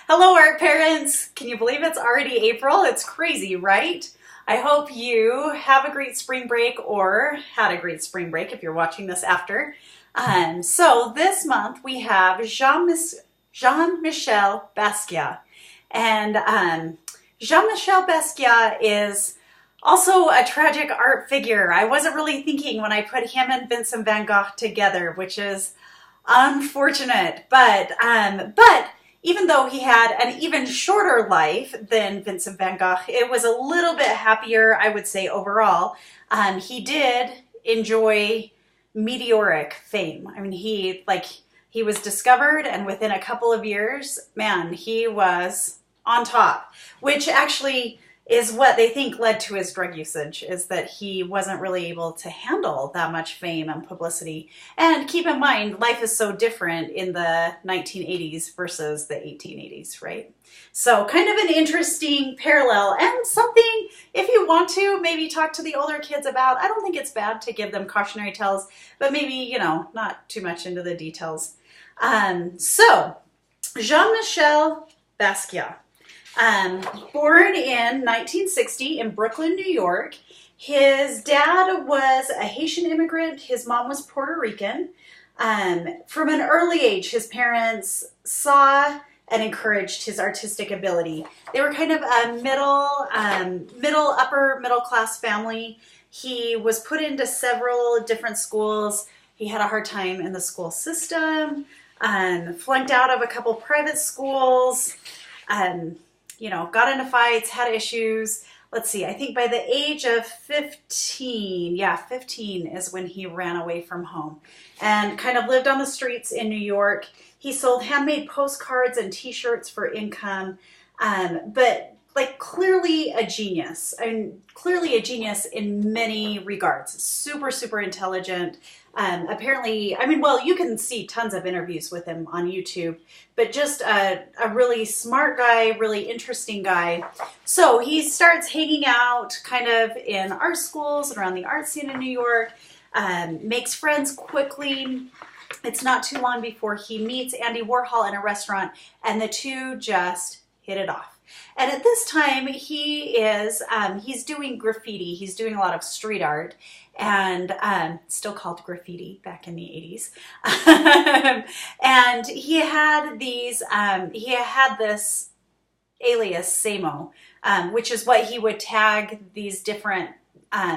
Hello, art parents! Can you believe it's already April? It's crazy, right? I hope you have a great spring break or had a great spring break if you're watching this after. So this month we have Jean-Michel Basquiat. And Jean-Michel Basquiat is also a tragic art figure. I wasn't really thinking when I put him and Vincent van Gogh together, which is unfortunate. But even though he had an even shorter life than Vincent van Gogh, it was a little bit happier, I would say, overall. He did enjoy meteoric fame. I mean, he was discovered, and within a couple of years, man, he was on top, which actually is what they think led to his drug usage, is that he wasn't really able to handle that much fame and publicity. And keep in mind, life is so different in the 1980s versus the 1880s, right? So kind of an interesting parallel, and something, if you want to maybe talk to the older kids about. I don't think it's bad to give them cautionary tales, but maybe, you know, not too much into the details. So Jean-Michel Basquiat. Born in 1960 in Brooklyn, New York. His dad was a Haitian immigrant. His mom was Puerto Rican. From an early age, his parents saw and encouraged his artistic ability. They were kind of a upper middle class family. He was put into several different schools. He had a hard time in the school system, flunked out of a couple private schools, you know, got into fights, had issues. Let's see, I think by the age of 15, 15 is when he ran away from home and kind of lived on the streets in New York. He sold handmade postcards and t-shirts for income, but like clearly a genius, and clearly a genius in many regards. Super, super intelligent. Apparently, I mean, well, you can see tons of interviews with him on YouTube, but just a really smart guy, really interesting guy. So he starts hanging out kind of in art schools and around the art scene in New York, makes friends quickly. It's not too long before he meets Andy Warhol in a restaurant, and the two just hit it off. And at this time, he's doing graffiti. He's doing a lot of street art, and still called graffiti back in the 80s. And he had this alias Samo, which is what he would tag these different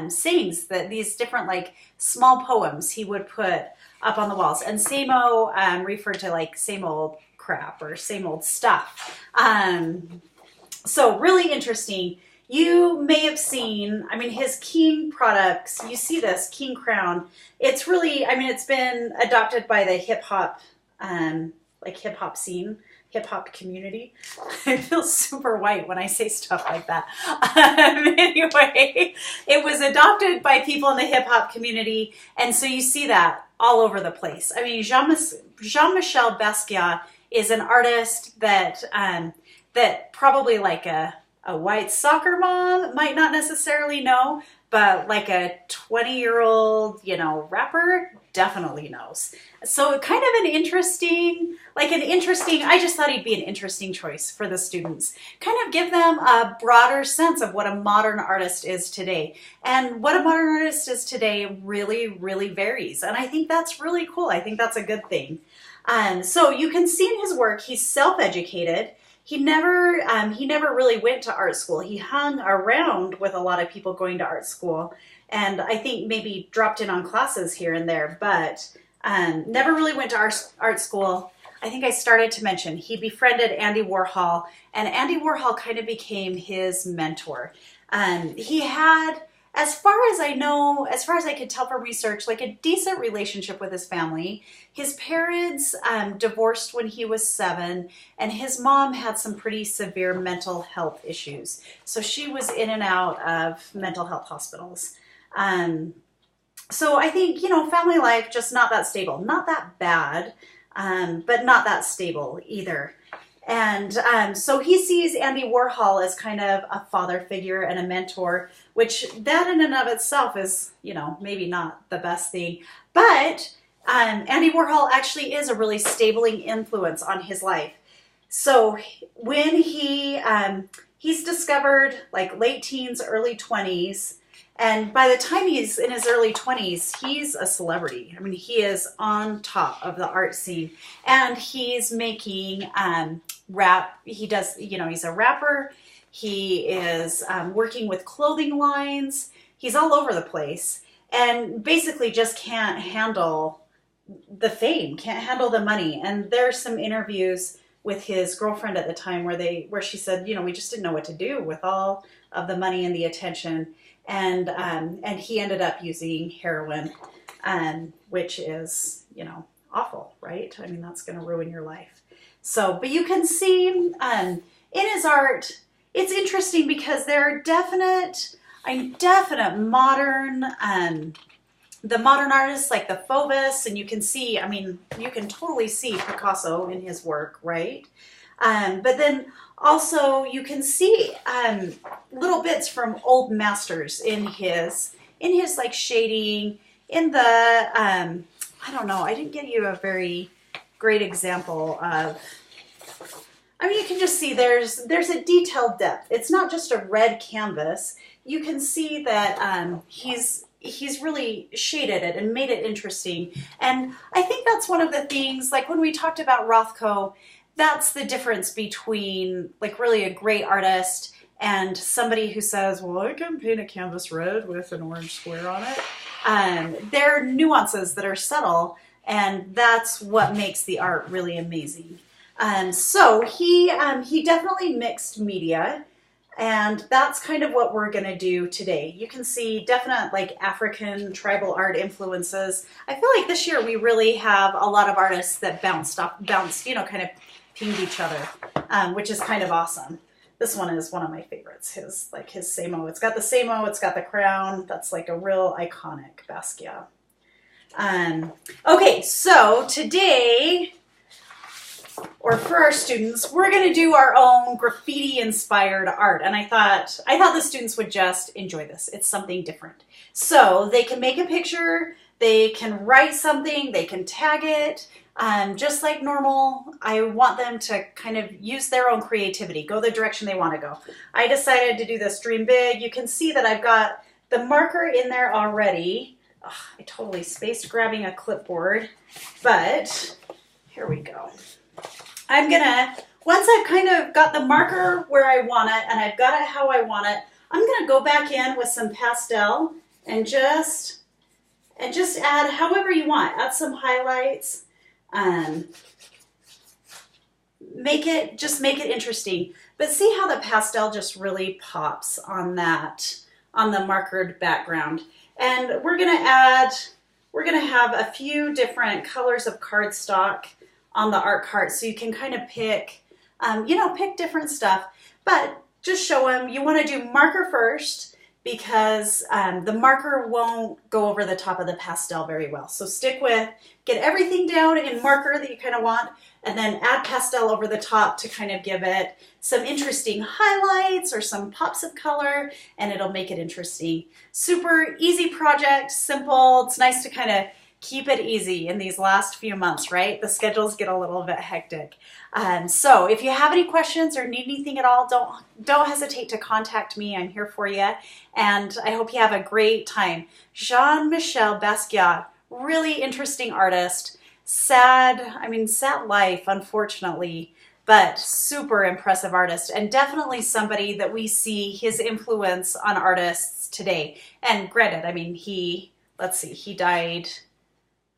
sayings, these different like small poems he would put up on the walls. And Samo referred to like same old crap or same old stuff. So really interesting. You may have seen, I mean, his King products, you see this King crown. It's really, I mean, it's been adopted by the hip hop scene, hip hop community. I feel super white when I say stuff like that. Anyway, it was adopted by people in the hip hop community. And so you see that all over the place. I mean, Jean-Michel Basquiat is an artist that probably like a white soccer mom might not necessarily know, but like a 20-year-old, you know, rapper definitely knows. So kind of an interesting, I just thought he'd be an interesting choice for the students. Kind of give them a broader sense of what a modern artist is today. And what a modern artist is today really, really varies. And I think that's really cool. I think that's a good thing. So you can see in his work, he's self-educated. He never really went to art school. He hung around with a lot of people going to art school, and I think maybe dropped in on classes here and there, but never really went to art school. I think I started to mention he befriended Andy Warhol, and Andy Warhol kind of became his mentor. He had, as far as I know, as far as I could tell from research, like a decent relationship with his family. His parents divorced when he was 7, and his mom had some pretty severe mental health issues. So she was in and out of mental health hospitals. So I think, you know, family life, just not that stable. Not that bad, but not that stable either. And so he sees Andy Warhol as kind of a father figure and a mentor, which that in and of itself is, you know, maybe not the best thing. But Andy Warhol actually is a really stabling influence on his life. So when he's discovered like late teens, early 20s, and by the time he's in his early 20s, he's a celebrity. I mean, he is on top of the art scene, and he's making rap. He does, he's a rapper. He is working with clothing lines. He's all over the place, and basically just can't handle the fame, can't handle the money. And there's some interviews with his girlfriend at the time where she said, we just didn't know what to do with all of the money and the attention. And he ended up using heroin, which is, awful, right? I mean, that's going to ruin your life. So, but you can see in his art, it's interesting because there are definite modern, the modern artists like the Fauvists, and you can see, I mean, you can totally see Picasso in his work, right? But then also you can see little bits from old masters in his like shading, in the, I don't know, I didn't give you a very great example of, I mean, you can just see there's a detailed depth. It's not just a red canvas. You can see that he's really shaded it and made it interesting. And I think that's one of the things, like when we talked about Rothko, that's the difference between like really a great artist and somebody who says, well, I can paint a canvas red with an orange square on it. There are nuances that are subtle, and that's what makes the art really amazing. So he definitely mixed media, and that's kind of what we're going to do today. You can see definite like African tribal art influences. I feel like this year we really have a lot of artists that bounced, kind of pinged each other, which is kind of awesome. This one is one of my favorites, his Samo. It's got the Samo, it's got the crown. That's like a real iconic Basquiat. Okay, so today, or for our students, we're going to do our own graffiti-inspired art. And I thought the students would just enjoy this. It's something different. So they can make a picture, they can write something, they can tag it. Just like normal, I want them to kind of use their own creativity, go the direction they want to go. I decided to do this Dream Big. You can see that I've got the marker in there already. Oh, I totally spaced grabbing a clipboard, but here we go. I'm gonna, once I've kind of got the marker where I want it and I've got it how I want it, I'm gonna go back in with some pastel and just add however you want. Add some highlights. Make it interesting, but see how the pastel just really pops on the markered background. And we're gonna have a few different colors of cardstock on the art cart, so you can kind of pick different stuff, but just show them you want to do marker first, because the marker won't go over the top of the pastel very well. So get everything down in marker that you kind of want, and then add pastel over the top to kind of give it some interesting highlights or some pops of color, and it'll make it interesting. Super easy project, simple. It's nice to kind of keep it easy in these last few months, right? The schedules get a little bit hectic. So if you have any questions or need anything at all, don't hesitate to contact me. I'm here for you. And I hope you have a great time. Jean-Michel Basquiat, really interesting artist. Sad life, unfortunately, but super impressive artist, and definitely somebody that we see his influence on artists today. And granted, I mean, he died,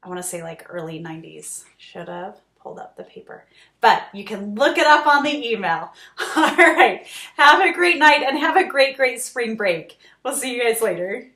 I want to say like early 90s. Should have pulled up the paper, but you can look it up on the email. All right. Have a great night and have a great, great spring break. We'll see you guys later.